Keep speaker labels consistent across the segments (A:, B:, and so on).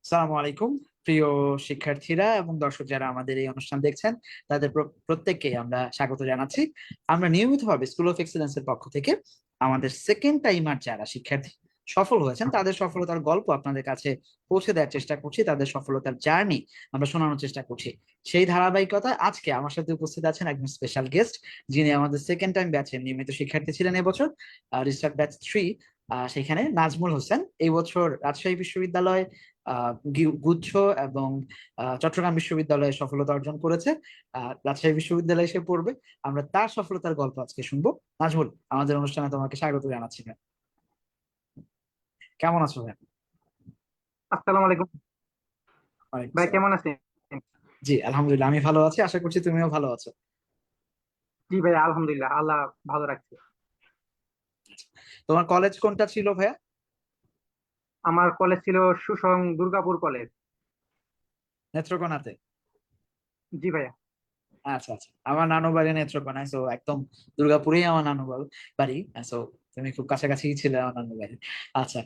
A: সালামু আলাইকুম। প্রিয় শিক্ষার্থীরা এবং দর্শক যারা আমাদের এই অনুষ্ঠান দেখছেন, তাদের প্রত্যেককে আমরা স্বাগত জানাচ্ছি। আমরা নিয়মিতভাবে স্কুল অফ এক্সেলেন্সের পক্ষ থেকে আমাদের সেকেন্ড টাইমার যারা শিক্ষার্থী সফল হয়েছেন তাদের সফলতার গল্প আপনাদের কাছে পৌঁছে দেওয়ার চেষ্টা করছি, তাদের সফলতার জার্নি আমরা শোনানোর চেষ্টা করছি। সেই ধারাবাহিকতায় আজকে আমার সাথে উপস্থিত আছেন একজন স্পেশাল গেস্ট, যিনি আমাদের সেকেন্ড টাইম ব্যাচের নিয়মিত শিক্ষার্থী ছিলেন এবছর, রিস্টার্ট ব্যাচ 3। সেখানে নাজমুল হোসেন এই বছর রাজশাহী বিশ্ববিদ্যালয় গুচ্ছ এবং চট্টগ্রাম বিশ্ববিদ্যালয়ে সফলতা অর্জন করেছে। রাজশাহী বিশ্ববিদ্যালয়ে সে পড়বে। আমরা তার সফলতার গল্প আজকে শুনবো। নাজমুল, আমাদের অনুষ্ঠানে তোমাকে স্বাগত জানাচ্ছি ভাই। কেমন আছো ভাই?
B: আসসালামু আলাইকুম।
A: ওয়ালাইকুম
B: ভাই
A: আসসালাম।
B: কেমন আছেন?
A: জি আলহামদুলিল্লাহ, আমি ভালো আছি, আশা করছি তুমিও ভালো আছো।
B: জি ভাই, আলহামদুলিল্লাহ, আল্লাহ ভালো রাখছে।
A: তোমার কলেজ কোনটা ছিল ভাইয়া?
B: আমার কলেজ ছিল সুসং দুর্গাপুর কলেজ।
A: নেত্রকোনাতে?
B: জি ভাইয়া।
A: আচ্ছা আচ্ছা, আমার নানু বাড়ি নেত্রকোনায়, তো একদম দুর্গাপুরেই আমার নানু বাড়ি। তো তুমি খুব কাছাকাছি ছিলে আমার নানু বাড়ি। আচ্ছা,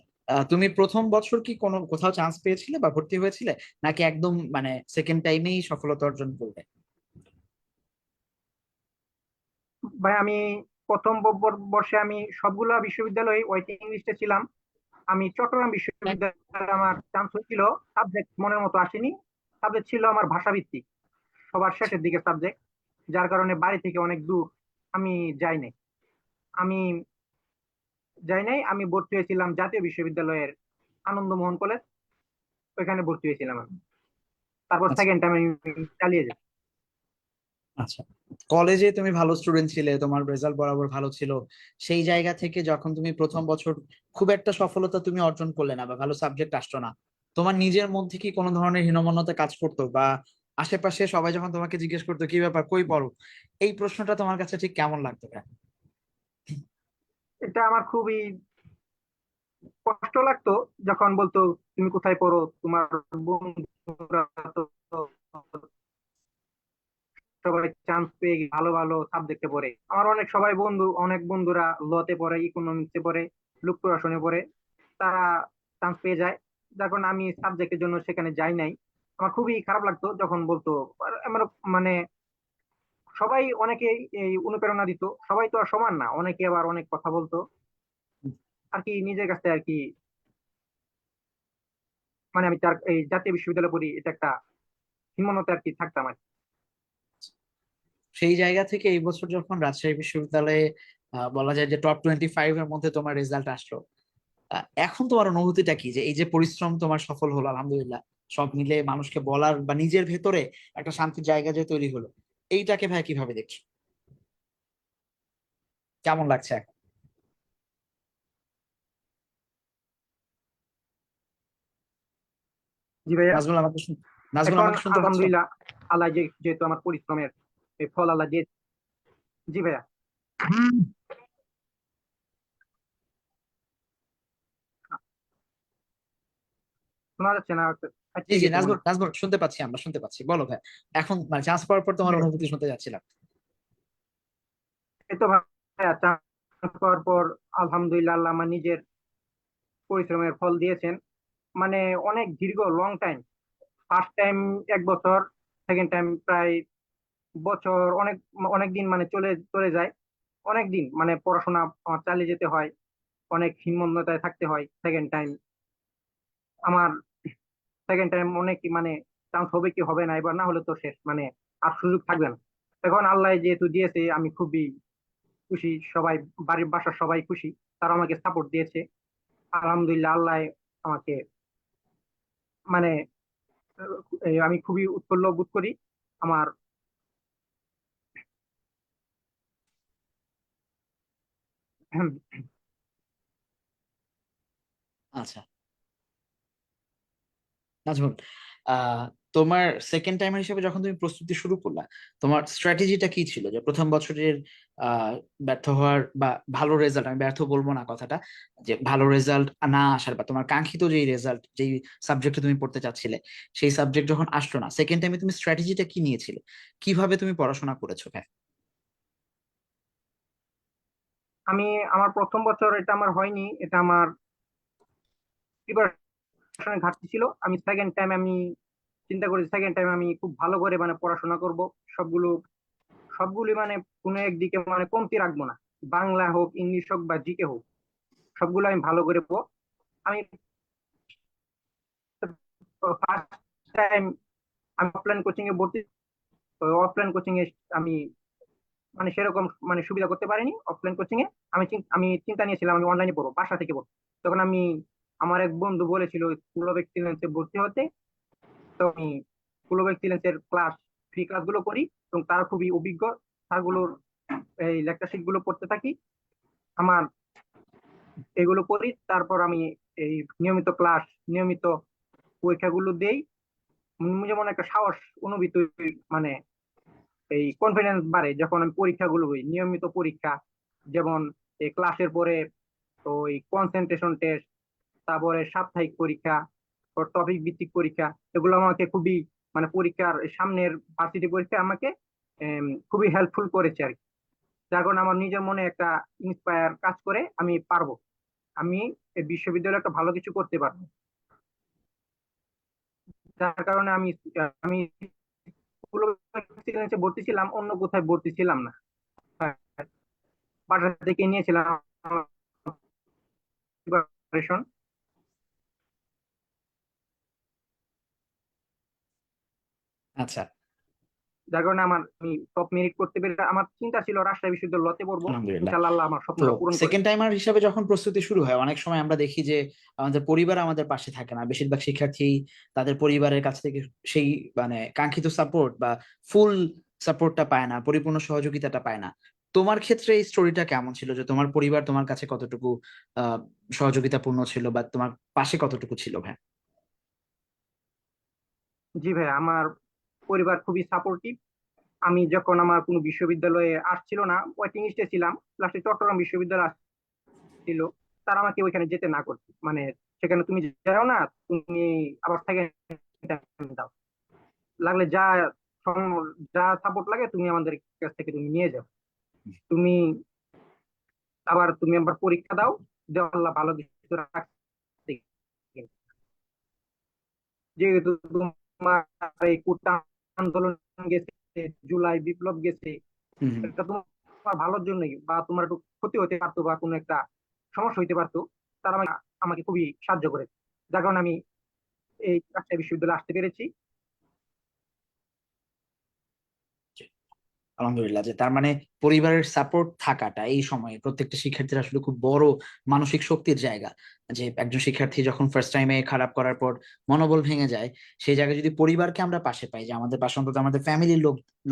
A: তুমি প্রথম বছর কি কোনো কোথাও চান্স পেয়েছিলে বা ভর্তি হয়েছিলে, নাকি একদম মানে সেকেন্ড টাইমেই সফলতা অর্জন করবে?
B: ভাই আমি প্রথম বর্ষে আমি সবগুলা বিশ্ববিদ্যালয়ে ওয়েটিং লিস্টে ছিলাম। আমি চট্টগ্রাম বিশ্ববিদ্যালয়ে আমার চান্স হয়েছিল। সাবজেক্ট মনের মতো আসেনি। সাবজেক্ট ছিল আমার ভাষাভিত্তিক, সবার শেষের দিকে সাবজেক্ট, যার কারণে বাড়ি থেকে অনেক দূর। আমি যাই নাই। আমি আমি ভর্তি হয়েছিলাম জাতীয় বিশ্ববিদ্যালয়ের আনন্দমোহন কলেজ। ওইখানে ভর্তি হয়েছিলাম আমি। তারপর
A: আচ্ছা
B: সেকেন্ড টাইম আমি চালিয়ে যাই।
A: আচ্ছা, কলেজে তুমি ভালো স্টুডেন্ট ছিলে, তোমার রেজাল্ট বরাবর ভালো ছিল। সেই জায়গা থেকে যখন তুমি প্রথম বছর খুব একটা সফলতা তুমি অর্জন করলে না বা ভালো সাবজেক্ট আসতো না, তোমার নিজের মধ্যে কি কোনো ধরনের হীনমন্যতা কাজ করতো, বা আশেপাশে সবাই যখন তোমাকে জিজ্ঞেস করতো কি ব্যাপার কই পড়ো, এই প্রশ্নটা তোমার কাছে ঠিক কেমন লাগতো?
B: এটা আমার খুবই কষ্ট লাগতো যখন বলতো তুমি কোথায় পড়ো, তোমার বন্ধুরা তো সবাই চান্স পেয়ে ভালো ভালো সাবজেক্টে পড়ে। আমার অনেক বন্ধুরা লতে পড়ে, ইকোনমিক্সে পড়ে, লোক প্রশাসনে পড়ে। তারা চান্স পেয়ে যায়, যার কারণে আমি সাবজেক্টের জন্য সেখানে যাই নাই। আমার খুবই খারাপ লাগতো যখন বলতো। আর আমার মানে অনেকে এই অনুপ্রেরণা দিত। সবাই তো আর সমান না, অনেকে আবার অনেক কথা বলতো আর কি নিজের কাছে আর কি। আমি তার এই জাতীয় বিশ্ববিদ্যালয়ে পড়ি, এটা একটা হীনমন্যতা আর কি থাকতাম আর কি।
A: সেই জায়গা থেকে এই বছর যখন রাজশাহী বিশ্ববিদ্যালয়ে বলা যায় যে টপ 25 এর মধ্যে তোমার রেজাল্ট আসলো, এখন তোমার অনুভূতিটা কি, যে এই যে পরিশ্রম তোমার সফল হলো আলহামদুলিল্লাহ, সব মিলে মানুষকে বলার বা নিজের ভেতরে একটা শান্তির জায়গা যে তৈরি হলো, এইটাকে ভাই কিভাবে দেখছো? কেমন লাগছে এখন?
B: জি ভাইয়া।
A: নাজমুল আমাকে নাজমুল
B: এখন
A: আমাকে শুনতে পাচ্ছ?
B: আলহামদুলিল্লাহ, আল্লাহ যেহেতু আমার পরিশ্রমের এই ফল আল্লাহ দিয়ে। জি ভাইয়া। শোনা যাচ্ছে না?
A: জি
B: আটকে
A: জি,
B: গেছে মনে
A: নাজমুল
B: হয়।
A: নাজমুল শুনতে পাচ্ছি, আমরা শুনতে পাচ্ছি, বলো ভাই। এখন মানে চান্স পাওয়ার পর
B: জি
A: তোমার
B: ভাইয়া।
A: অনুভূতি শুনতে যাচ্ছিলাম।
B: এই তো ভাইয়া, চান্স পাওয়ার পর আলহামদুলিল্লাহ আল্লাহ আমার নিজের পরিশ্রমের ফল দিয়েছেন। মানে অনেক দীর্ঘ লং টাইম। ফার্স্ট টাইম 1 বছর, সেকেন্ড টাইম প্রায় বছর, অনেক অনেক দিন মানে চলে চলে যায়। অনেক দিন মানে পড়াশোনা আমার চালিয়ে যেতে হয়। অনেক হীনমন্যতায় থাকতে হয় সেকেন্ড টাইম আমার। সেকেন্ড টাইম অনেক চান্স হবে কি হবে না, এবার না হলে তো শেষ, আর সুযোগ থাকবে না। এখন আল্লাহ যেহেতু দিয়েছে আমি খুবই খুশি। সবাই, বাড়ির বাসার সবাই খুশি, তারা আমাকে সাপোর্ট দিয়েছে। আলহামদুলিল্লাহ, আল্লাহ আমাকে মানে আমি খুবই উৎফুল্ল বোধ করি আমার।
A: আচ্ছা নাজমুল, আহ তোমার সেকেন্ড টাইমার হিসেবে যখন তুমি প্রস্তুতি শুরু করলা, তোমার স্ট্র্যাটেজিটা কি ছিল যে প্রথম বছরের আহ ব্যর্থ হওয়ার বা ভালো রেজাল্ট, আমি ব্যর্থ বলবো না কথাটা, যে ভালো রেজাল্ট না আসার বা তোমার কাঙ্ক্ষিত যেই রেজাল্ট, যেই সাবজেক্টে তুমি পড়তে চাচ্ছিলে সেই সাবজেক্ট যখন আসলো না, সেকেন্ড টাইমে তুমি স্ট্র্যাটেজিটা কি নিয়েছিলে, কিভাবে তুমি পড়াশোনা করেছো ভাই?
B: আমি আমার প্রথম বছর এটা আমার হয়নি, এটা আমার প্রিপারেশনের ঘাটতি ছিল। আমি সেকেন্ড টাইম আমি চিন্তা করি সেকেন্ড টাইম আমি খুব ভালো করে মানে পড়াশোনা করব, সবগুলো সবগুলি মানে কোনো একদিকে মানে কমতি রাখবো না, বাংলা হোক ইংলিশ হোক বা জিকে হোক, সবগুলো আমি ভালো করে পড়বো। আমি ফার্স্ট টাইম আমি অফলাইন কোচিং এ ভর্তি, অফলাইন কোচিং এ আমি মানে সেরকম মানে সুবিধা করতে পারিনি অফলাইন কোচিং এ। আমি চিন্তা নিয়েছিলাম আমি অনলাইনে পড়বো, বাসা থেকে পড়বো। তখন আমি, আমার এক বন্ধু বলেছিল স্কুল অফ এক্সিলেন্সে ভর্তি হতে। তো আমি স্কুল অফ এক্সিলেন্সের ক্লাস, ফ্রি ক্লাস গুলো করি এবং তারা খুবই অভিজ্ঞ স্যারগুলোর এই লেকচারশিট গুলো পড়তে থাকি। আমার এগুলো করি, তারপর আমি এই নিয়মিত ক্লাস, নিয়মিত পরীক্ষাগুলো দেই। যেমন একটা সাহস অনুভূতি, মানে এই কনফিডেন্স বাড়ে যখন আমি পরীক্ষাগুলো হই, নিয়মিত পরীক্ষা। যেমন এই ক্লাসের পরে ওই কনসেন্ট্রেশন টেস্ট, তারপরে সাপ্তাহিক পরীক্ষা, টপিক ভিত্তিক পরীক্ষা, এগুলো আমাকে খুবই মানে পরীক্ষার সামনের ভার্সিটি পরীক্ষা আমাকে খুবই হেল্পফুল করেছে আর কি। যার কারণে আমার নিজের মনে একটা ইন্সপায়ার কাজ করে, আমি পারবো, আমি এই বিশ্ববিদ্যালয়ে একটা ভালো কিছু করতে পারবো। যার কারণে আমি স্কুল অফ এক্সিলেন্সে ভর্তি ছিলাম, অন্য কোথায় ভর্তি ছিলাম না। বাসা থেকে নিয়েছিলাম প্রিপারেশন।
A: আচ্ছা।
B: যার কারণে আমি টপ মেরিট করতে পেরে আমার চিন্তা ছিল রাজশাহী বিশ্ববিদ্যালয়তে পড়বো।
A: আলহামদুলিল্লাহ।
B: ইনশাআল্লাহ আল্লাহ আমার
A: তো
B: স্বপ্নটা পূরণ করে।
A: সেকেন্ড টাইমার হিসাবে যখন প্রস্তুতি শুরু হয়, অনেক সময় আমরা দেখি যে আমাদের পরিবার আমাদের পাশে থাকে না। বেশিরভাগ শিক্ষার্থী তাদের পরিবারের কাছ থেকে সেই মানে কাঙ্ক্ষিত সাপোর্ট বা ফুল সাপোর্টটা পায় না, পরিপূর্ণ সহযোগিতাটা পায় না। তোমার ক্ষেত্রে এই স্টোরিটা কেমন ছিল, যে তোমার পরিবার তোমার কাছে কতটুকু আহ সহযোগিতাপূর্ণ ছিল বা তোমার পাশে কতটুকু ছিল ভাই?
B: জি ভাই, আমার পরিবার খুবই সাপোর্টিভ। আমি যখন আমার কোনো বিশ্ববিদ্যালয়ে আসছিল না, ওয়েটিং লিস্টে ছিলাম, লাস্টে চট্টগ্রাম বিশ্ববিদ্যালয় আসছিল, তারা আমাকে ওইখানে যেতে না করছে, মানে সেখানে তুমি যাও না, তুমি আবার সেকেন্ড দাও, লাগলে যা সাপোর্ট লাগে তুমি আমাদের কাছ থেকে তুমি নিয়ে যাও, তুমি তুমি আবার পরীক্ষা দাও, দেওয়া আল্লাহ ভালো কিছু রাখছে। যেহেতু তোমার এই কোটা আন্দোলন গেছে, জুলাই বিপ্লব গেছে,
A: হুম হুম।
B: এটা তোমার ভালোর জন্যই, বা তোমার একটু ক্ষতি হতে পারতো বা কোনো একটা সমস্যা হইতে পারতো, তারা আমাকে খুবই সাহায্য করেছে। যার কারণে আমি এই রাজশাহী বিশ্ববিদ্যালয়ে আসতে পেরেছি।
A: আলহামদুলিল্লাহ, যে তার মানে পরিবারের সাপোর্ট থাকাটা এই সময়ে প্রত্যেকটা শিক্ষার্থীর আসলে খুব বড় মানসিক শক্তির জায়গা। যে একজন শিক্ষার্থী যখন ফার্স্ট টাইমে খারাপ করার পর মনোবল ভেঙে যায়, সেই জায়গায় যদি পরিবারকে আমরা পাশে পাই, যে আমাদের পাশে অন্তত আমাদের ফ্যামিলির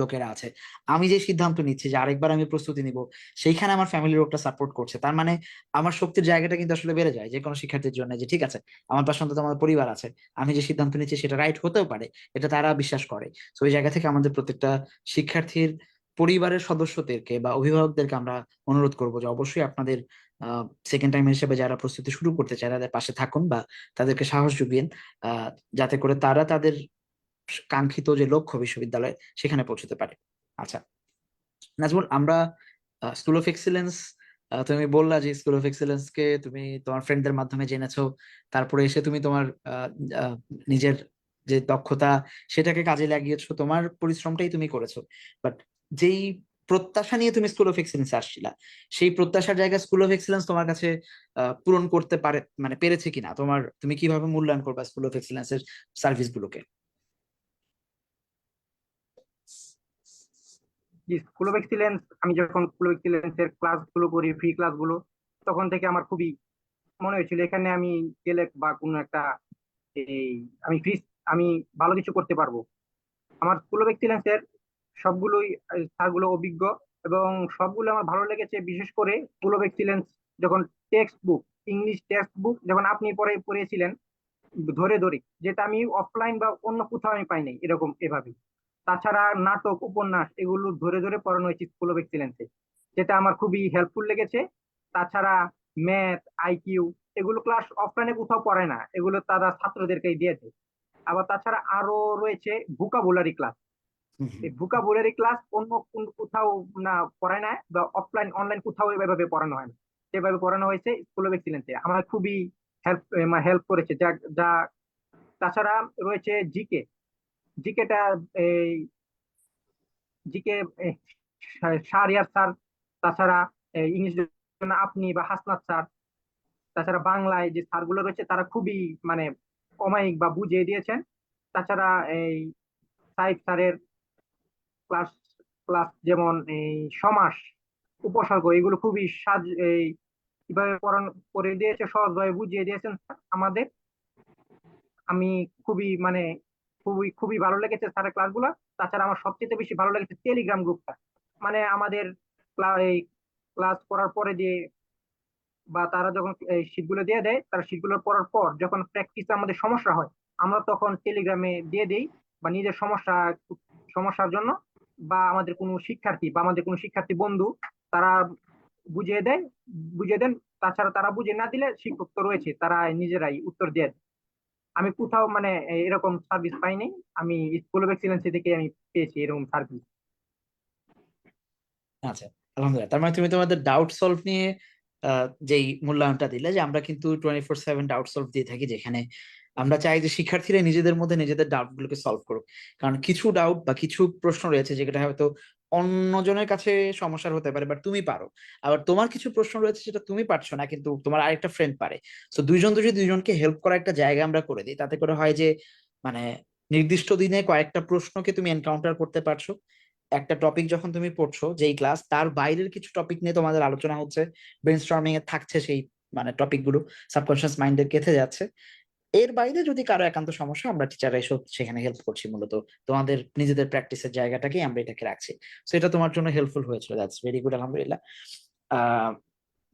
A: লোকেরা আছে, আমি যে সিদ্ধান্ত নিচ্ছি যে আরেকবার আমি প্রস্তুতি নিব, সেইখানে আমার ফ্যামিলির লোকটা সাপোর্ট করছে, তার মানে আমার শক্তির জায়গাটা কিন্তু আসলে বেড়ে যায় যে কোনো শিক্ষার্থীর জন্য, যে ঠিক আছে আমার পাশে অন্তত আমার পরিবার আছে, আমি যে সিদ্ধান্ত নিচ্ছি সেটা রাইট হতেও পারে, এটা তারা বিশ্বাস করে। তো ওই জায়গা থেকে আমাদের প্রত্যেকটা শিক্ষার্থীর পরিবারের সদস্যদেরকে বা অভিভাবকদেরকে আমরা অনুরোধ করবো যে অবশ্যই আপনাদের সেকেন্ড টাইম হিসেবে যারা প্রস্তুতি শুরু করতে চায় তাদের পাশে থাকুন বা তাদেরকে সাহস জুগিয়েন, আহ যাতে করে তারা তাদের কাঙ্ক্ষিত যে লক্ষ্য বিশ্ববিদ্যালয় সেখানে পৌঁছতে পারে। আচ্ছা নাজমুল, আমরা স্কুল অফ এক্সিলেন্স, তুমি বললা যে স্কুল অফ এক্সিলেন্স কে তুমি তোমার ফ্রেন্ডদের মাধ্যমে জেনেছো, তারপরে এসে তুমি তোমার আহ, আহ, নিজের যে দক্ষতা সেটাকে কাজে লাগিয়েছো, তোমার পরিশ্রমটাই তুমি করেছো। বাট যেই প্রত্যাশা নিয়ে তুমি স্কুল অফ এক্সিলেন্স আসছিলা, সেই প্রত্যাশার জায়গায় স্কুল অফ এক্সিলেন্স তোমার কাছে পূরণ করতে পারে মানে পেরেছে কিনা, তুমি কিভাবে মূল্যায়ন করবা স্কুল অফ এক্সিলেন্সের সার্ভিস গুলোকে?
B: স্কুল অফ এক্সিলেন্স, আমি যখন স্কুল অফ এক্সিলেন্স এর ক্লাস গুলো করি, ফ্রি ক্লাস গুলো, তখন থেকে আমার খুবই মনে হয়েছিল এখানে আমি গেলে বা কোনো একটা এই আমি ফিস আমি ভালো কিছু করতে পারবো। আমার স্কুল অফ এক্সিলেন্স এর সবগুলোই স্যারগুলো অভিজ্ঞ, এবং সবগুলো আমার ভালো লেগেছে। বিশেষ করে স্কুল অফ এক্সিলেন্স যখন text book, English text book যখন আপনি পড়িয়েছিলেন ধরে ধরে, যেটা আমি অফলাইন বা অন্য কোথাও আমি পাইনি এরকম এভাবে। তাছাড়া নাটক, উপন্যাস এগুলো ধরে ধরে পড়ানো হয়েছে স্কুল অফ এক্সিলেন্সে, যেটা আমার খুবই হেল্পফুল লেগেছে। তাছাড়া ম্যাথ, আইকিউ, এগুলো ক্লাস অফলাইনে কোথাও পড়ায় না, এগুলো তারা ছাত্রদেরকেই দিয়েছে। আবার তাছাড়া আরো রয়েছে ভোকাবুলারি ক্লাস।
A: হুম হুম।
B: এই ভোকাবুলারি ক্লাস অন্য কোথাও না পড়ায় না, বা অনলাইন কোথাও এভাবে পড়ানো হয় না, সেভাবে পড়ানো হয়েছে স্কুল অফ এক্সিলেন্সে। আমার খুবই হেল্প হেল্প করেছে, যা যা তাছাড়া রয়েছে জিকে। জিকেটা এই জিকে শাহরিয়ার স্যার, তাছাড়া ইংলিশের জন্য আপনি বা হাসনাত স্যার, তাছাড়া বাংলায় যে স্যারগুলো রয়েছে তারা খুবই মানে অমায়িক বা বুঝিয়ে দিয়েছেন। তাছাড়া এই সাইদ স্যারের ক্লাস ক্লাস যেমন এই সমাস, উপসর্গ, এগুলো খুবই এই কিভাবে পড়ানো করে দিয়েছে, সহজভাবে বুঝিয়ে দিয়েছেন আমাদের। আমি খুবই মানে খুবই খুবই ভালো লেগেছে স্যারের ক্লাসগুলো। তাছাড়া আমার সবচেয়ে বেশি ভালো লেগেছে টেলিগ্রাম গ্রুপটা। মানে আমাদের এই ক্লাস করার পরে দিয়ে বা তারা যখন এই শীটগুলো দিয়ে দেয়, তারা শীটগুলো পড়ার পর যখন প্র্যাকটিসে আমাদের সমস্যা হয়, আমরা তখন টেলিগ্রামে দিয়ে দেই বা নিজের সমস্যার জন্য, বা আমাদের কোনো শিক্ষার্থী বা আমাদের কোনো শিক্ষার্থী বন্ধু তারা বুঝিয়ে দেয়, বুঝিয়ে দেন। তাছাড়া তারা বুঝিয়ে না দিলে শিক্ষক তো রয়েছে, তারা নিজেরাই উত্তর দিয়ে দেয়। আমি কোথাও মানে এরকম সার্ভিস পাইনি। আমি স্কুল অফ এক্সিলেন্সি থেকে আমি পেয়েছি এরকম সার্ভিস।
A: আচ্ছা, আলহামদুলিল্লাহ। তার মানে তুমি তোমাদের ডাউট সলভ নিয়ে যেই মূল্যায়নটা দিলে, যে আমরা কিন্তু 24/7 ডাউট সলভ দিয়ে থাকি, যেখানে আমরা চাই যে শিক্ষার্থীরা নিজেদের মধ্যে নিজেদের ডাউট গুলোকে সলভ করুক। কারণ কিছু ডাউট বা কিছু প্রশ্ন রয়েছে যেটা হয়তো অন্যজনের কাছে সমস্যার হতে পারে, বাট তুমি পারো। আবার তোমার কিছু প্রশ্ন রয়েছে যেটা তুমি পারছো না, কিন্তু তোমার আরেকটা ফ্রেন্ড পারে। তো দুইজন যদি দুইজনকে হেল্প করা একটা জায়গা আমরা করে দিই, তাতে করে হয় যে মানে নির্দিষ্ট দিনে কয়েকটা প্রশ্নকে তুমি এনকাউন্টার করতে পারছো। একটা টপিক যখন তুমি পড়ছো, যেই ক্লাস, তার বাইরের কিছু টপিক নিয়ে তোমাদের আলোচনা হচ্ছে, ব্রেনস্টর্মিং এ থাকছে সেই মানে টপিক গুলো, সাবকনশিয়াস মাইন্ডে গেঁথে যাচ্ছে। এর বাইরে যদি কারো একান্ত সমস্যা, আমরা টিচাররা এসব সেখানে হেল্প করছি। মূলত তোমাদের নিজেদের প্র্যাকটিসের জায়গাটাকেই আমরা এটাকে রাখছি। তো এটা তোমার জন্য হেল্পফুল হয়েছিল, দ্যাটস ভেরি গুড, আলহামদুলিল্লাহ। আহ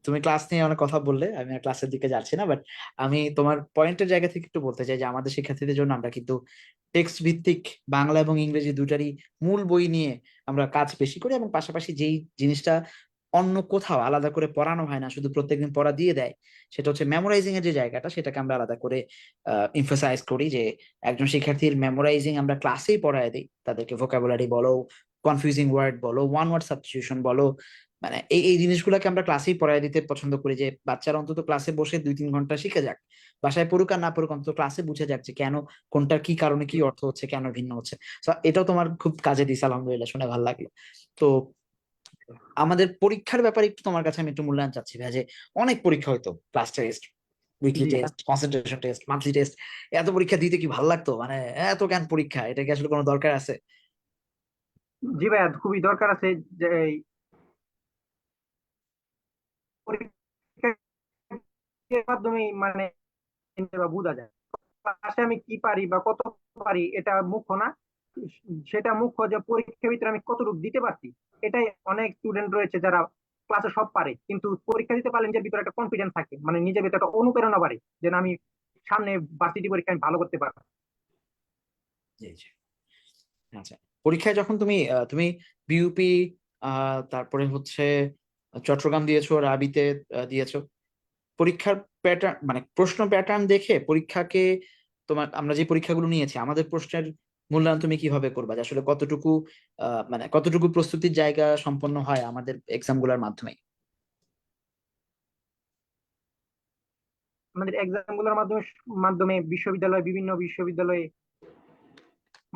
A: তুমি ক্লাস নিয়ে অনেক কথা বললে, আমি আর ক্লাসের দিকে যাচ্ছি না, বাট আমি তোমার পয়েন্টের জায়গা থেকে একটু বলতে চাই যে আমাদের শিক্ষার্থীদের জন্য আমরা কিন্তু টেক্সট ভিত্তিক বাংলা এবং ইংরেজি দুটারই মূল বই নিয়ে আমরা কাজ বেশি করি, এবং পাশাপাশি যেই জিনিসটা অন্য কোথাও আলাদা করে পড়ানো হয় না, শুধু প্রত্যেকদিন পড়া দিয়ে দেয়, সেটা হচ্ছে মেমোরাইজিং এর যে জায়গাটা, সেটাকে আমরা আলাদা করে এমফাসাইজ করি, যে একজন শিক্ষার্থীর মেমোরাইজিং আমরা ক্লাসেই পড়ায় দিই। তাদেরকে ভোকাবুলারি বলো, কনফিউজিং ওয়ার্ড বলো, ওয়ান ওয়ার্ড সাবস্টিটিউশন বলো, মানে এই এই জিনিসগুলোকে আমরা ক্লাসেই পড়ায় দিতে পছন্দ করি, যে বাচ্চারা অন্তত ক্লাসে বসে 2-3 ঘন্টা শিখে যাক। বাসায় পড়ুক আর না পড়ুক, অন্তত ক্লাসে বুঝে যাক যে কেন, কোনটার কি কারণে কি অর্থ হচ্ছে, কেন ভিন্ন হচ্ছে। তো এটাও তোমার খুব কাজে দিছে, আলহামদুলিল্লাহ, শুনে ভালো লাগলো। তো আমাদের পরীক্ষার ব্যাপারে একটু তোমার কাছে আমি একটু মূল্যায়ন চাচ্ছি ভাই, যে অনেক পরীক্ষা হয়তো, class test, weekly
B: G
A: test, concentration test, monthly test, এত পরীক্ষা দিতে কি ভালো লাগতো? মানে এত কেন পরীক্ষা, এটা কি আসলে কোনো দরকার আছে?
B: জি ভাইয়া, খুবই দরকার আছে যে এই পরীক্ষার মাধ্যমে মানে বা বোঝা যায় ক্লাসে আমি কি পারি বা কত পারি, এটা মুখ্য না। সেটা মুখ্য যে পরীক্ষার ভিতরে আমি কতটুকু দিতে পারছি। এটাই, অনেক স্টুডেন্ট রয়েছে যারা ক্লাসে সব পারে কিন্তু পরীক্ষা দিতে পারলে নিজের ভিতরে একটা কনফিডেন্স থাকে, মানে নিজের ভিতরে একটা অনুপ্রেরণা বাড়ে যে না, আমি সামনে ভার্সিটি পরীক্ষা আমি ভালো করতে পারবো।
A: জি জি। আচ্ছা, পরীক্ষায় যখন তুমি তুমি বিইউপি, তারপরে হচ্ছে চট্টগ্রাম দিয়েছো, রাবিতে দিয়েছো, পরীক্ষার প্যাটার্ন মানে প্রশ্ন প্যাটার্ন দেখে পরীক্ষাকে, তোমার আমরা যে পরীক্ষাগুলো নিয়েছি, আমাদের প্রশ্নের মূল্যায়ন তুমি কিভাবে করবা, যে আসলে কতটুকু মানে কতটুকু প্রস্তুতির জায়গা সম্পন্ন হয় আমাদের এক্সাম গুলার মাধ্যমে?
B: আমাদের এক্সাম গুলোর মাধ্যমে মাধ্যমে বিশ্ববিদ্যালয়, বিভিন্ন বিশ্ববিদ্যালয়ে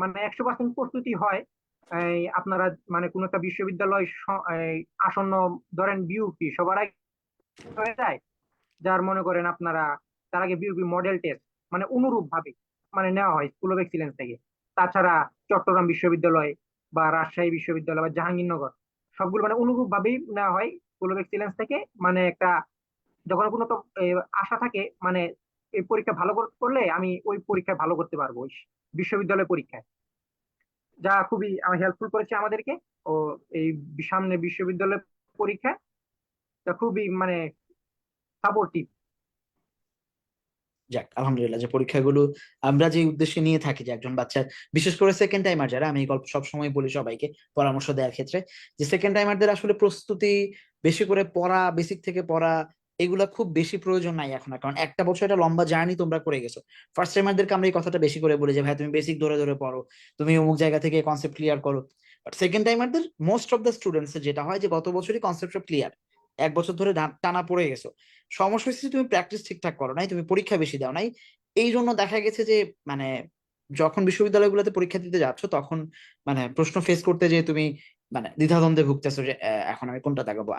B: মানে 100% প্রস্তুতি হয়। এই আপনারা মানে কোন একটা বিশ্ববিদ্যালয় এই আসন্ন ধরেন বিউপি সবার আগে হয়ে যায়, যার মনে করেন আপনারা তার আগে বিউপি মডেল টেস্ট মানে অনুরূপ ভাবে মানে নেওয়া হয় স্কুল অফ এক্সিলেন্স থেকে। তাছাড়া চট্টগ্রাম বিশ্ববিদ্যালয় বা রাজশাহী বিশ্ববিদ্যালয় বা জাহাঙ্গীরনগর, সবগুলো মানে অনুরূপ ভাবেই নেওয়া হয় স্কুল অফ এক্সিলেন্স থেকে। মানে একটা যখন কোনো তো আশা থাকে মানে এই পরীক্ষা ভালো করলে আমি ওই পরীক্ষায় ভালো করতে পারবো, ওই বিশ্ববিদ্যালয় পরীক্ষায়, যা খুবই হেল্পফুল করেছে আমাদেরকে। ও এই সামনে বিশ্ববিদ্যালয় পরীক্ষা তা খুবই মানে সাপোর্টিভ।
A: যাক, আলহামদুলিল্লাহ, যে পরীক্ষাগুলো আমরা যে উদ্দেশ্যে নিয়ে থাকি, যে একজন বাচ্চার, বিশেষ করে সেকেন্ড টাইমার যারা, আমি এই গল্প সবসময় বলি সবাইকে পরামর্শ দেওয়ার ক্ষেত্রে, যে সেকেন্ড টাইমারদের আসলে প্রস্তুতি, বেশি করে পড়া, বেসিক থেকে পড়া, এগুলা খুব বেশি প্রয়োজন নাই এখন। কারণ একটা বছর একটা লম্বা জার্নি তোমরা করে গেছো। ফার্স্ট টাইমারদেরকে আমরা এই কথাটা বেশি করে বলি যে ভাই তুমি বেসিক ধরে ধরে পড়ো, তুমি অমুক জায়গা থেকে কনসেপ্ট ক্লিয়ার করো। বাট সেকেন্ড টাইমারদের মোস্ট অফ দ্য স্টুডেন্টস যেটা হয়, যে গত বছরই কনসেপ্ট ক্লিয়ার, 1 বছর ধরে টানা পড়ে গেছো। সমস্যা হচ্ছে তুমি প্র্যাকটিস ঠিকঠাক করো নাই, তুমি পরীক্ষা বেশি দাও নাই, এই জন্য দেখা গেছে যে মানে যখন বিশ্ববিদ্যালয়গুলোতে পরীক্ষা দিতে যাচ্ছ তখন মানে প্রশ্ন ফেস করতে যে তুমি মানে দ্বিধাদ্বন্দ্বে ভুগতেছো যে এখন আমি কোনটা দেখাবো,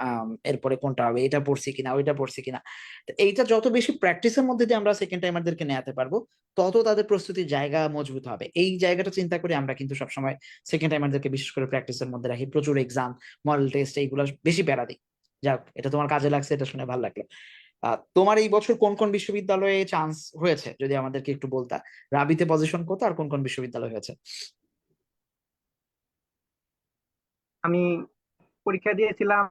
A: এরপরে কোনটা হবে, এটা পড়ছি কিনা ওইটা পড়ছি কিনা। তো এইটা যত বেশি প্র্যাকটিসের মধ্যে দিয়ে আমরা সেকেন্ড টাইমারদেরকে নেওয়াতে পারবো, তত তাদের প্রস্তুতির জায়গা মজবুত হবে। এই জায়গাটা চিন্তা করে আমরা কিন্তু সবসময় সেকেন্ড টাইমারদেরকে বিশেষ করে প্র্যাকটিসের মধ্যে রাখি, প্রচুর এক্সাম, মডেল টেস্ট এইগুলো বেশি প্যারা দিই। যাক, এটা তোমার কাজে লাগছে, এটা শুনে ভালো লাগলো। তোমার এই বছর কোন কোন বিশ্ববিদ্যালয়ে চান্স হয়েছে যদি আমাদেরকে একটু বলতা? রাবিতে পজিশন কত আর কোন কোন বিশ্ববিদ্যালয় হয়েছে?
B: আমি পরীক্ষা দিয়েছিলাম,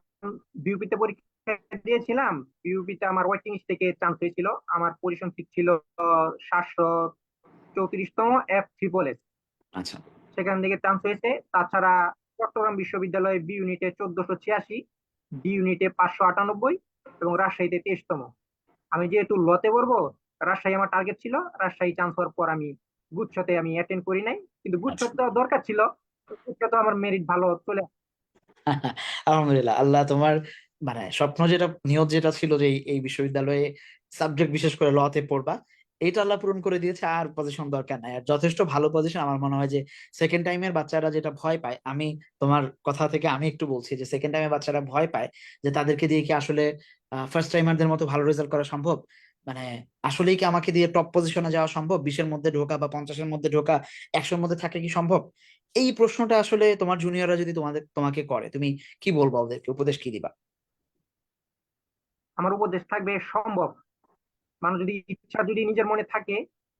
B: বিউপিতে পরীক্ষা দিয়েছিলাম। বিউপিতে আমার ওয়েটিং লিস্ট থেকে চান্স হয়েছিল। আমার পজিশন সিট ছিল 734তম, F3
A: আচ্ছা।
B: সেখান থেকে চান্স হয়েছে। তাছাড়া চট্টগ্রাম বিশ্ববিদ্যালয়ে বি ইউনিটে 1486, ডি ইউনিটে 598 এবং রাজশাহীতে 23তম। আমি যেহেতু লতে পড়বো, রাজশাহী আমার টার্গেট ছিল। রাজশাহী চান্স হওয়ার পর আমি গুচ্ছতে আমি অ্যাটেন্ড করি নাই, কিন্তু গুচ্ছ
A: আচ্ছা।
B: তো দরকার ছিল। তো গুচ্ছ তো আমার মেরিট ভালো চলে আসে।
A: আলহামদুলিল্লাহ, আল্লাহ তোমার মানে স্বপ্ন যেটা, নিয়ত যেটা ছিল যে এই বিশ্ববিদ্যালয়ে সাবজেক্ট বিশেষ করে লতে পড়বা, এটা আল্লাহ পূরণ করে দিয়েছে। আর পজিশন দরকার নাই, আর যথেষ্ট ভালো পজিশন। আমার মনে হয় যে সেকেন্ড টাইমের বাচ্চারা যেটা ভয় পায়, আমি তোমার কথা থেকে আমি একটু বলছি যে সেকেন্ড টাইমের বাচ্চারা ভয় পায় যে তাদেরকে দিয়ে কি আসলে ফার্স্ট টাইমারদের মতো ভালো রেজাল্ট করা সম্ভব, মানে আসলেই কি আমাকে দিয়ে টপ পজিশনে যাওয়া সম্ভব, 20-এর মধ্যে ঢোকা বা 50-এর মধ্যে ঢোকা, 100-এর মধ্যে থাকা কি সম্ভব? এই প্রশ্নটা আসলে তোমার জুনিয়ররা যদি তোমাকে করে, তুমি কি বলবো, ওদেরকে উপদেশ কি দিবা?
B: আমার উপদেশ থাকবে সম্ভব। মানুষ যদি ইচ্ছা যদি নিজের মনে থাকে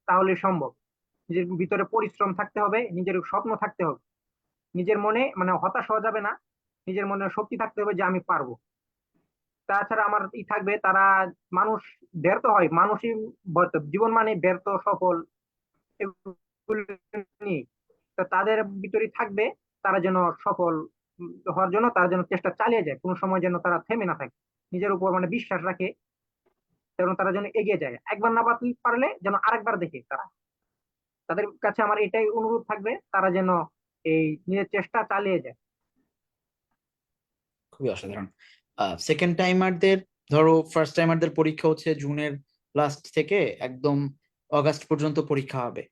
B: তাহলে সম্ভব। নিজের ভিতরে পরিশ্রম থাকতে হবে, নিজের স্বপ্ন থাকতে হবে, নিজের মনে মানে হতাশ হওয়া যাবে না, নিজের মনে শক্তি থাকতে হবে যে আমি পারবো। তাছাড়া আমার ই থাকবে, তারা মানুষ ব্যর্থ হয়, মানুষই জীবন মানে ব্যর্থ সফল এগুলো নিয়ে। তো তাদের ভিতরে থাকবে তারা যেন সফল হওয়ার জন্য তারা যেন চেষ্টা চালিয়ে যায়, কোনো সময় যেন তারা থেমে না থাকে, নিজের উপর মানে বিশ্বাস রাখে, যেন তারা যেন এগিয়ে যায়। একবার না পারলে যেন আরেকবার দেখে তারা। তাদের কাছে আমার এটাই অনুরোধ থাকবে, তারা যেন এই নিজের চেষ্টা চালিয়ে যায়।
A: খুবই অসাধারণ। সেকেন্ড টাইমারদের, ধরো ফার্স্ট টাইমারদের পরীক্ষা হচ্ছে জুনের লাস্ট থেকে একদম অগাস্ট পর্যন্ত পরীক্ষা হবে।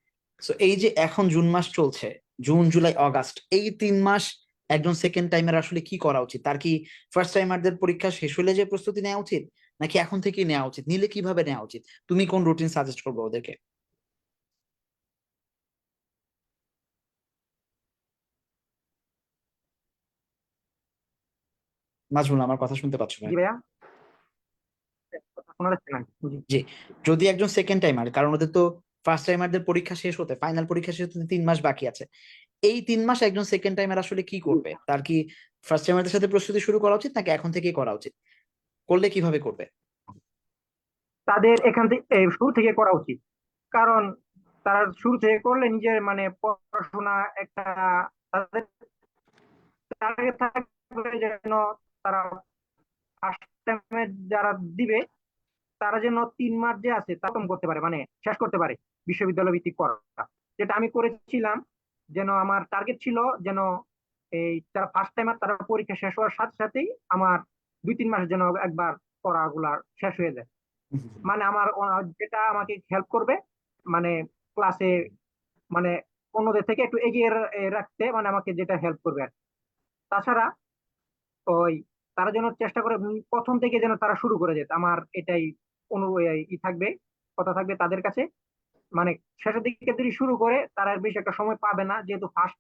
A: সো এই যে এখন জুন মাস চলছে, জুন জুলাই আগস্ট, এই 3 মাস একজন সেকেন্ড টাইমার আসলে কি করা উচিত? তার কি ফার্স্ট টাইমারদের পরীক্ষা শেষ হলে যে প্রস্তুতি নেওয়া উচিত, নাকি এখন থেকেই নেওয়া উচিত? নিলে কিভাবে নেওয়া উচিত? তুমি কোন রুটিন সাজেস্ট করবে ওদেরকে? নাজমুল, আমার কথা শুনতে পাচ্ছ না?
B: জি ভাইয়া, কথা শোনা যাচ্ছে না? জি।
A: জি। যদি একজন সেকেন্ড টাইমার, কারণ ওদের তো ফার্স্ট টাইমারদের পরীক্ষা শেষ হতে, ফাইনাল পরীক্ষা শেষ হতে 3 মাস বাকি আছে, এই 3 মাস একজন সেকেন্ড টাইমার আসলে কি করবে? তার কি ফার্স্ট টাইমারদের সাথে প্রস্তুতি শুরু করা উচিত, নাকি এখন থেকেই করা উচিত? করলে কিভাবে করবে?
B: তাদের এখান থেকে শুরু থেকে করা উচিত। কারণ তারা শুরু থেকে করলে নিজের মানে পড়াশোনা একটা তাদের টার্গেট থাকবে যেন তারা ফার্স্ট টাইমে যারা দিবে তারা যেন 3 মাস যে আছে তা খতম করতে পারে, মানে শেষ করতে পারে বিশ্ববিদ্যালয় ভিত্তিক পড়া, যেটা আমি করেছিলাম। যেন আমার টার্গেট ছিল যেন এই যারা ফার্স্ট টাইমার তারা পরীক্ষা শেষ হওয়ার সাথে সাথেই আমার 2-3 মাস যেন একবার পড়াগুলা শেষ হয়ে যায়। মানে আমার যেটা আমাকে হেল্প করবে মানে ক্লাসে মানে অন্যদের থেকে একটু এগিয়ে রাখতে, মানে আমাকে যেটা হেল্প করবে আর কি। তাছাড়া ওই তারা যেন চেষ্টা করে প্রথম থেকে যেন তারা শুরু করে যেত, আমার এটাই অনু ই থাকবে, কথা থাকবে তাদের কাছে। মানে শেষের দিকে যদি শুরু করে তারা আর বেশি একটা সময় পাবে না, যেহেতু ফার্স্ট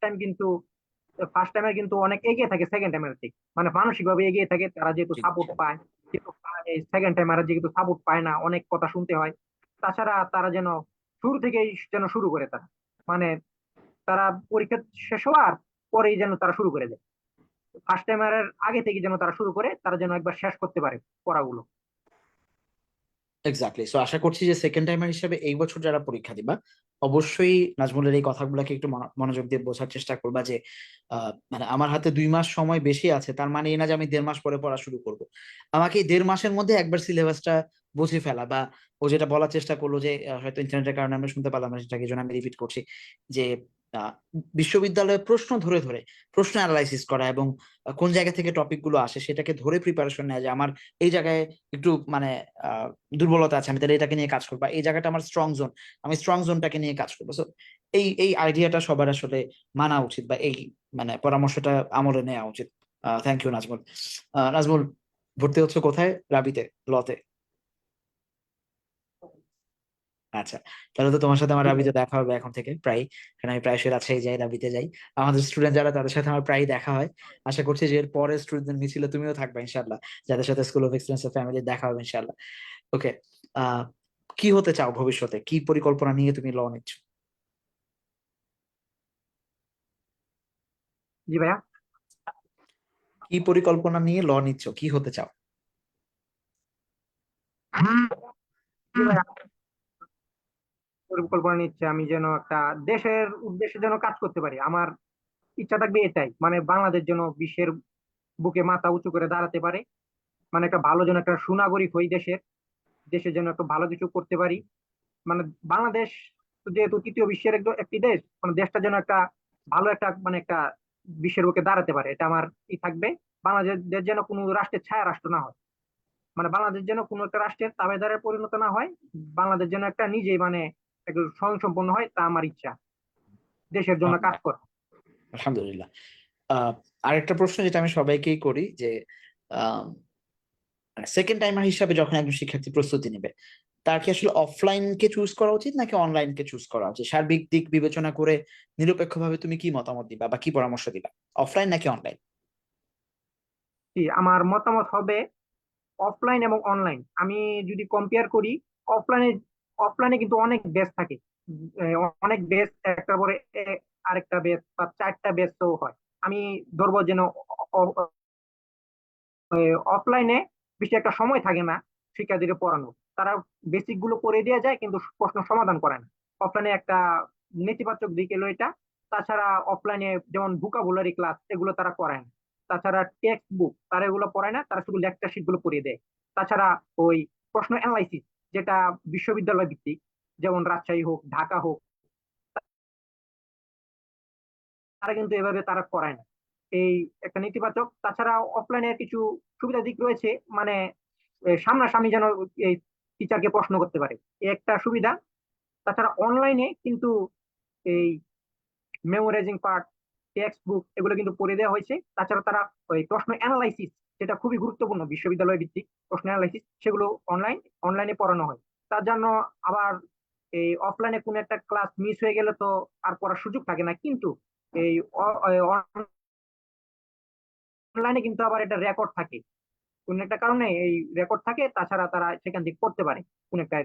B: টাইমের কিন্তু অনেক এগিয়ে থাকে সেকেন্ড টাইমের থেকে, মানে মানসিক ভাবে এগিয়ে থাকে তারা যেহেতু
A: জি।
B: সাপোর্ট পায়। কিন্তু সেকেন্ড টাইমার যেহেতু সাপোর্ট পায় না, অনেক কথা শুনতে হয়। তাছাড়া তারা যেন শুরু থেকেই যেন শুরু করে তারা, মানে তারা পরীক্ষা শেষ হওয়ার পরেই যেন তারা শুরু করে দেয়। ফার্স্ট টাইমারের আগে থেকে যেন তারা শুরু করে, তারা যেন একবার শেষ করতে পারে পড়াগুলো।
A: এক্স্যাক্টলি। সো আশা করছি যে সেকেন্ড টাইমার হিসেবে এই বছর যারা পরীক্ষা দিবা, অবশ্যই নাজমুলের এই কথাগুলোকে একটু মনোযোগ দিয়ে বোঝার চেষ্টা করবা যে মানে আমার হাতে 2 মাস সময় বেশি আছে, তার মানে এই না যে আমি 1.5 মাস পরে পড়া শুরু করব। আমাকে এই 1.5 মাসের মধ্যে একবার সিলেবাসটা বুঝে ফেলা, বা ও যেটা বলার চেষ্টা করলো যে হয়তো ইন্টারনেটের কারণে আমরা শুনতে পারলাম না, সেটাকে জন্য আমি রিপিট করছি, যে আহ, বিশ্ববিদ্যালয়ে প্রশ্ন ধরে ধরে প্রশ্ন অ্যানালাইসিস করা এবং কোন জায়গা থেকে টপিক গুলো আসে সেটাকে ধরে প্রিপারেশন নেওয়া, যে আমার এই জায়গায় একটু মানে দুর্বলতা আছে, আমি তাহলে এটাকে নিয়ে কাজ করবো, বা এই জায়গাটা আমার স্ট্রং জোন, আমি স্ট্রং জোনটাকে নিয়ে কাজ করবো। So, এই আইডিয়াটা সবার আসলে মানা উচিত, বা এই মানে পরামর্শটা আমলে নেওয়া উচিত। Thank you Nazmul. নাজমুল, ভর্তি হচ্ছে কোথায়? রাবিতে, লতে? আচ্ছা, তাহলে তো তোমার সাথে আমার
B: জি ভাই।
A: রাবিতে দেখা হবে এখন থেকে প্রায়, কারণ আমি প্রায়শই রাজশাহী যাই, রাবিতে যাই। আমাদের স্টুডেন্ট যারা, তাদের সাথে আমার প্রায় দেখা হয়। আশা করছি যে এর পরে স্টুডেন্ট মিছিলে তুমিও থাকবে ইনশাল্লাহ, যাদের সাথে স্কুল অফ এক্সেলেন্স এর ফ্যামিলি দেখা হবে ইনশাল্লাহ। ওকে। আহ কি হতে চাও ভবিষ্যতে, কি পরিকল্পনা নিয়ে তুমি ল নিচ্ছ?
B: জি ভাইয়া।
A: কি পরিকল্পনা নিয়ে ল নিচ্ছ, কি হতে চাও?
B: জি ভাইয়া, পরিকল্পনা নিচ্ছে আমি যেন একটা দেশের উদ্দেশ্যে যেন কাজ করতে পারি। আমার ইচ্ছা থাকবে এটাই, মানে বাংলাদেশ যেন বিশ্বের বুকে মাথা উঁচু করে দাঁড়াতে পারে। মানে একটা ভালো যেন একটা সুনাগরিক হই দেশের, দেশের জন্য একটা ভালো কিছু করতে পারি। মানে বাংলাদেশ তো যেহেতু তৃতীয় বিশ্বের একটি দেশ, মানে দেশটা যেন একটা ভালো একটা মানে একটা বিশ্বের বুকে দাঁড়াতে পারে, এটা আমার থাকবে। বাংলাদেশ দেশ যেন কোনো রাষ্ট্রের ছায়া রাষ্ট্র না হয়, মানে বাংলাদেশ যেন কোনো একটা রাষ্ট্রের তাবেদারে পরিণত না হয়। বাংলাদেশ যেন একটা নিজেই মানে একটু স্বয়ংসম্পূর্ণ হয়, তা আমার ইচ্ছা, দেশের জন্য কাজ করা।
A: আলহামদুলিল্লাহ। আহ আরেকটা প্রশ্ন যেটা আমি সবাইকেই করি, যে সেকেন্ড টাইমার হিসাবে যখন একজন শিক্ষার্থী প্রস্তুতি নেবে, তার কি আসলে অফলাইন কে চুজ করা উচিত নাকি অনলাইন কে চুজ করা উচিত? সার্বিক দিক বিবেচনা করে নিরপেক্ষভাবে তুমি কি মতামত দিবা বা কি পরামর্শ দিবা, অফলাইন নাকি অনলাইন?
B: কি আমার মতামত হবে, অফলাইন এবং অনলাইন আমি যদি কম্পেয়ার করি, অফলাইনে অফলাইনে কিন্তু অনেক ব্যাচ থাকে। অনেক ব্যাচ, একটা পরে আরেকটা ব্যাচ বা চারটা ব্যাচও হয়। আমি ধরবো যেন অফলাইনে বেশি একটা সময় থাকে না শিক্ষার্থীদের পড়ানো, তারা বেসিক গুলো করে দেওয়া যায় কিন্তু প্রশ্ন সমাধান করে না। অফলাইনে একটা নেতিবাচক দিক এলো এটা। তাছাড়া অফলাইনে যেমন ভোকাবুলারি ক্লাস এগুলো তারা করায় না। তাছাড়া টেক্সট বুক তারা এগুলো পড়ায় না, তারা শুধু লেকচার শিট গুলো পড়িয়ে দেয়। তাছাড়া ওই প্রশ্ন অ্যানালাইসিস, যেটা বিশ্ববিদ্যালয় ভিত্তিক, যেমন রাজশাহী হোক ঢাকা হোক, তারা কিন্তু এভাবে তারা করায় না। এই একটা নেতিবাচক। তাছাড়া অফলাইনের কিছু সুবিধা দিক রয়েছে, মানে সামনাসামনি যেন এই টিচারকে প্রশ্ন করতে পারে, এই একটা সুবিধা। তাছাড়া অনলাইনে কিন্তু এই মেমোরাইজিং পার্ট, টেক্সট বুক এগুলো কিন্তু পড়ে দেওয়া হয়েছে। তাছাড়া তারা ওই প্রশ্ন অ্যানালাইসিস, যেটা খুবই গুরুত্বপূর্ণ বিশ্ববিদ্যালয় ভিত্তিক প্রশ্ন অ্যানালাইসিস, সেগুলো অনলাইনে পড়ানো হয়। তার জন্য আবার এই অফলাইনে কোনো একটা ক্লাস মিস হয়ে গেলে তো আর পড়ার সুযোগ থাকে না, কিন্তু এই অনলাইনে কিন্তু আবার এটা রেকর্ড থাকে, কোন একটা কারণে এই রেকর্ড থাকে। তাছাড়া তারা সেখান থেকে পড়তে পারে কোন একটা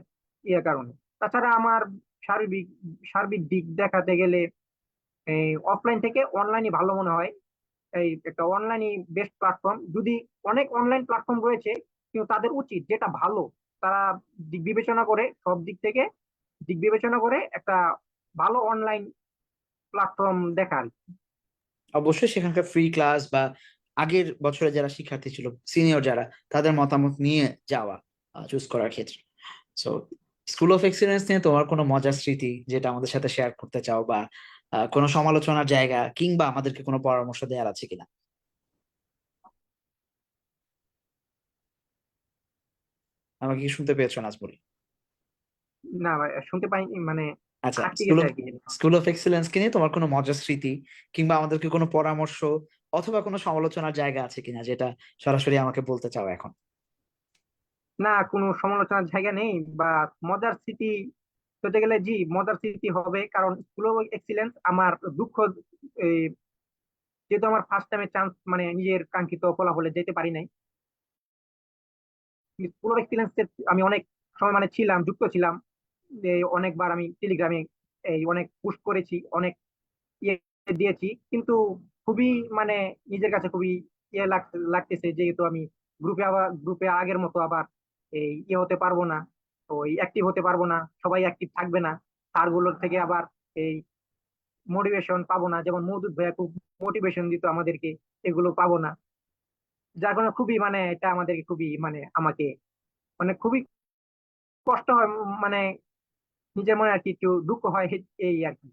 B: কারণে। তাছাড়া আমার সার্বিক সার্বিক দিক দেখাতে গেলে এই অফলাইন থেকে অনলাইনই ভালো মনে হয়। এই একটা অনলাইনই বেস্ট প্ল্যাটফর্ম। যদি অনেক অনলাইন প্ল্যাটফর্ম রয়েছে, কিন্তু তাদের উচিত যেটা ভালো, তারা দিক বিবেচনা করে, সব দিক থেকে দিক বিবেচনা করে একটা ভালো অনলাইন প্ল্যাটফর্ম দেখার।
A: অবশ্যই সেখানকার ফ্রি ক্লাস বা আগের বছরে যারা শিক্ষার্থী ছিল, সিনিয়র যারা, তাদের মতামত নিয়ে যাওয়া চুজ করার ক্ষেত্রে। সো স্কুল অফ এক্সিলেন্স নিয়ে তোমার কোনো মজার স্মৃতি যেটা আমাদের সাথে শেয়ার করতে চাও, বা কোনো সমালোচনার জায়গা কিংবা আমাদেরকে কোনো পরামর্শ দেওয়ার আছে কিনা? আমাকে কি শুনতে পেয়েছো নাজমুল?
B: না ভাই, শুনতে পাই, মানে
A: আচ্ছা,
B: আটকে গেছে আর কি।
A: স্কুল অফ এক্সিলেন্স কে নিয়ে তোমার কোনো মজার স্মৃতি কিংবা আমাদেরকে কোনো পরামর্শ অথবা কোনো সমালোচনার জায়গা আছে কিনা, যেটা সরাসরি আমাকে বলতে চাও এখন?
B: না, কোনো সমালোচনার জায়গা নেই। বা মজার স্মৃতি বলতে গেলে, জি মজার স্মৃতি হবে, কারণ স্কুল অফ এক্সিলেন্স আমার দুঃখ, এই, যেহেতু আমার ফার্স্ট টাইমে চান্স, মানে নিজের কাঙ্ক্ষিত ফলাফলে যেতে পারি নাই। স্কুল অফ এক্সিলেন্স আমি অনেক সময় মানে ছিলাম, যুক্ত ছিলাম। এই অনেকবার আমি টেলিগ্রামে এই অনেক পুশ করেছি, অনেক ইয়ে দিয়েছি, কিন্তু খুবই মানে নিজের কাছে খুবই লাগতেছে, যেহেতু আমি গ্রুপে আগের মতো আবার এই হতে পারবো না, ওই অ্যাক্টিভ হতে পারবো না, সবাই অ্যাক্টিভ থাকবে না। স্যারগুলোর থেকে আবার এই মোটিভেশন পাবো না, যেমন মৌদুদ ভাইয়া খুব মোটিভেশন দিত আমাদেরকে, এগুলো পাবো না। যার কারণে খুবই মানে এটা আমাদেরকে খুবই মানে আমাকে মানে খুবই কষ্ট হয়, মানে নিজের মনে আর কি একটু দুঃখ হয়, এই আর কি।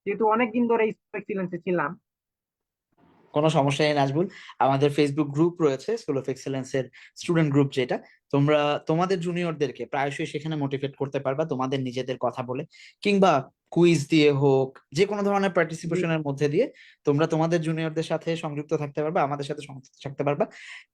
B: যেহেতু অনেকদিন ধরে এক্সিলেন্সে ছিলাম।
A: কোনো সমস্যা নেই নাজবুল, আমাদের ফেসবুক গ্রুপ রয়েছে স্কুল অফ এক্সেলেন্স এর স্টুডেন্ট গ্রুপ, যেটা তোমরা তোমাদের জুনিয়রদেরকে প্রায়শই সেখানে মোটিভেট করতে পারবা তোমাদের নিজেদের কথা বলে, কিংবা কুইজ দিয়ে হোক, যে কোনো ধরনের
B: জি।
A: পার্টিসিপেশনের মধ্যে দিয়ে তোমরা তোমাদের জুনিয়রদের সাথে সংযুক্ত থাকতে পারবা, আমাদের সাথে সংযুক্ত থাকতে পারবা।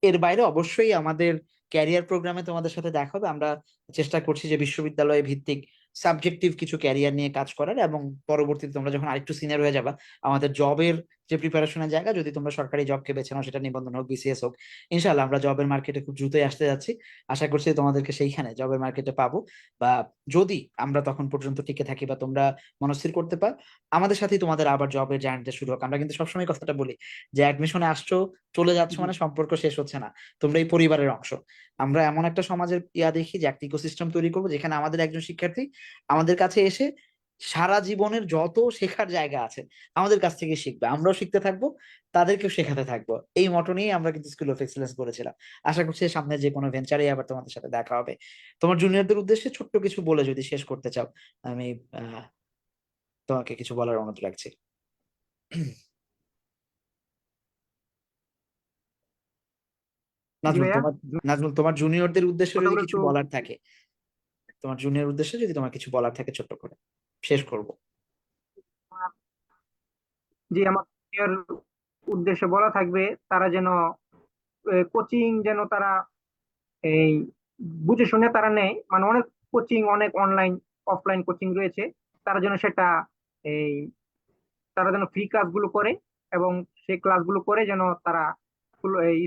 A: এর বাইরে অবশ্যই আমাদের ক্যারিয়ার প্রোগ্রামে তোমাদের সাথে দেখা হবে। আমরা চেষ্টা করছি যে বিশ্ববিদ্যালয় ভিত্তিক সাবজেক্টিভ কিছু ক্যারিয়ার নিয়ে কাজ করার, এবং পরবর্তীতে তোমরা যখন আরেকটু সিনিয়র হয়ে যাবা, আমাদের জবের যে প্রিপারেশনের জায়গা, যদি তোমরা সরকারি জবকে বেছে নাও, সেটা নিবন্ধন হোক, বিসিএস হোক, ইনশাল্লাহ আমরা জবের মার্কেটে খুব দ্রুতই আসতে যাচ্ছি। আশা করছি তোমাদেরকে সেইখানে জবের মার্কেটে পাবো, বা যদি আমরা তখন পর্যন্ত টিকে থাকি বা তোমরা মনস্থির করতে পার, আমাদের সাথেই তোমাদের আবার জবের জার্নিটা শুরু হোক। আমরা কিন্তু সবসময় কথাটা বলি যে অ্যাডমিশনে আসছো, চলে যাচ্ছ
B: জি।
A: মানে সম্পর্ক শেষ হচ্ছে না, তোমরা এই পরিবারের অংশ। আমরা এমন একটা সমাজের দেখি যে একটা ইকোসিস্টেম তৈরি করবো, যেখানে আমাদের একজন শিক্ষার্থী আমাদের কাছে এসে সারা জীবনের যত শেখার জায়গা আছে আমাদের কাছ থেকে শিখবে, আমরাও শিখতে থাকবো, তাদেরকেও শেখাতে থাকবো। এই মটো নিয়ে আমরা কিন্তু স্কুল অফ এক্সেলেন্স করেছিলাম। আশা করছি সামনে যে কোনো ভেঞ্চারে আবার তোমাদের সাথে দেখা হবে। তোমার জুনিয়রদের উদ্দেশ্যে ছোট্ট কিছু বলে যদি শেষ করতে চাও, আমি তোমাকে কিছু বলার অনুরোধ রাখছি।
B: জি
A: নাজমুল
B: ভাইয়া,
A: তোমার নাজমুল, তোমার জুনিয়রদের উদ্দেশ্যে যদি
B: কথাগুলো
A: কিছু
B: একটু।
A: বলার থাকে, তোমার জুনিয়র উদ্দেশ্যে যদি তোমার কিছু বলার থাকে ছোট্ট করে শেষ করব।
B: জি, আমার senior উদ্দেশ্যে বলা থাকবে, তারা যেন কোচিং যেন তারা এই বুঝে শুনে তারা নেয়, মানে অনেক কোচিং, অনেক অনলাইন অফলাইন কোচিং রয়েছে, তারা যেন সেটা এই তারা যেন ফ্রি ক্লাসগুলো করে, এবং সেই ক্লাসগুলো করে যেন তারা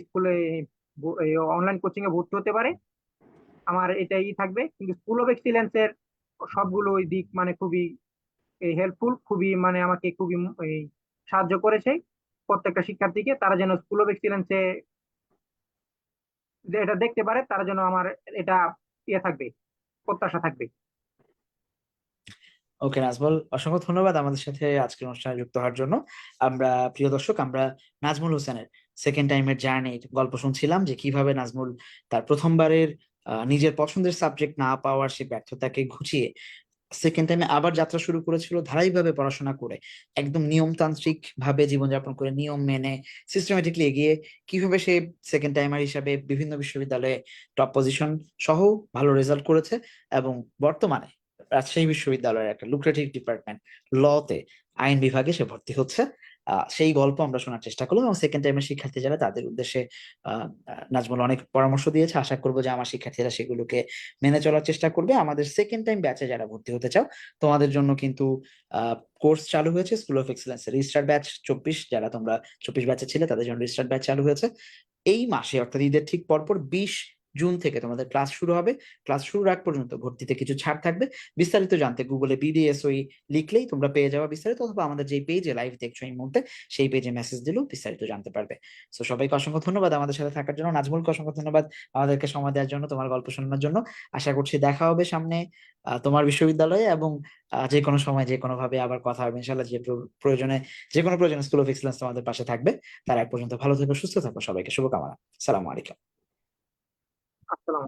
B: স্কুলে অনলাইন কোচিং এ ভর্তি হতে পারে। আমার এটাই থাকবে। কিন্তু স্কুল অফ এক্সিলেন্সের সবগুলো ওই দিক মানে খুবই হেল্পফুল, খুবই মানে আমাকে খুবই এই সাহায্য করেছে প্রত্যেকটা শিক্ষার্থীকে। তারা যেন স্কুল অফ এক্সিলেন্সে যে এটা দেখতে পারে, তারা যেন আমার এটা থাকবে, প্রত্যাশা থাকবে।
A: ওকে নাজমুল, অসংখ্য ধন্যবাদ আমাদের সাথে আজকের অনুষ্ঠানে যুক্ত হওয়ার জন্য। আমরা প্রিয় দর্শক, আমরা নাজমুল হোসেনের সেকেন্ড টাইমের জার্নির গল্প শুনছিলাম, যে কিভাবে নাজমুল তার প্রথমবারের নিজের পছন্দের সাবজেক্ট না পাওয়ার সেই ব্যর্থতাকে ঘুচিয়ে সেকেন্ড টাইমে আবার যাত্রা শুরু করেছিল, ধারাবাহিকভাবে পড়াশোনা করে, একদম নিয়মতান্ত্রিক ভাবে জীবনযাপন করে, নিয়ম মেনে সিস্টেমেটিকলি এগিয়ে কিভাবে সে সেকেন্ড টাইমার হিসাবে বিভিন্ন বিশ্ববিদ্যালয়ে টপ পজিশন সহ ভালো রেজাল্ট করেছে, এবং বর্তমানে রাজশাহী বিশ্ববিদ্যালয়ের একটা লুক্রেটিভ ডিপার্টমেন্ট লতে আইন বিভাগে সে ভর্তি হচ্ছে। সেই গল্প আমরা শোনার চেষ্টা করলাম, এবং সেকেন্ড টাইমের শিক্ষার্থী যারা, তাদের উদ্দেশ্যে নাজমুল অনেক পরামর্শ দিয়েছে। আশা করবো যে আমার শিক্ষার্থীরা সেগুলোকে মেনে চলার চেষ্টা করবে। আমাদের সেকেন্ড টাইম ব্যাচে যারা ভর্তি হতে চাও, তোমাদের জন্য কিন্তু কোর্স চালু হয়েছে school of excellence registered batch 24, যারা তোমরা 24 ব্যাচে ছিলে তাদের জন্য রেজিস্টার্ড ব্যাচ চালু হয়েছে। এই মাসে অর্থাৎ ঈদের ঠিক পরপর 20 জুন থেকে তোমাদের ক্লাস শুরু হবে। ক্লাস শুরুর আগ পর্যন্ত ভর্তিতে কিছু ছাড় থাকবে। বিস্তারিত জানতে গুগলে বিডিএসওই লিখলেই তোমরা পেয়ে যাবে বিস্তারিত, অথবা আমাদের যে পেজে লাইভ দেখছো এই মুহূর্তে সেই পেজে মেসেজ দিলেও বিস্তারিত জানতে পারবে। তো সবাইকে অসংখ্য ধন্যবাদ আমাদের সাথে থাকার জন্য। নাজমুলকে অসংখ্য ধন্যবাদ আমাদেরকে সময় দেওয়ার জন্য, তোমার গল্প শোনানোর জন্য। আশা করছি দেখা হবে সামনে তোমার বিশ্ববিদ্যালয়ে, এবং যে কোনো সময় যে কোনো ভাবে আবার কথা হবে ইনশাল্লাহ। প্রয়োজনে, যে কোনো প্রয়োজনে স্কুল অফ এক্সেলেন্স তোমাদের পাশে থাকবে। তার এক পর্যন্ত ভালো থেকো, সুস্থ থাকো, সবাইকে শুভকামনা। সালামু আলাইকুম।
B: আসসালাম।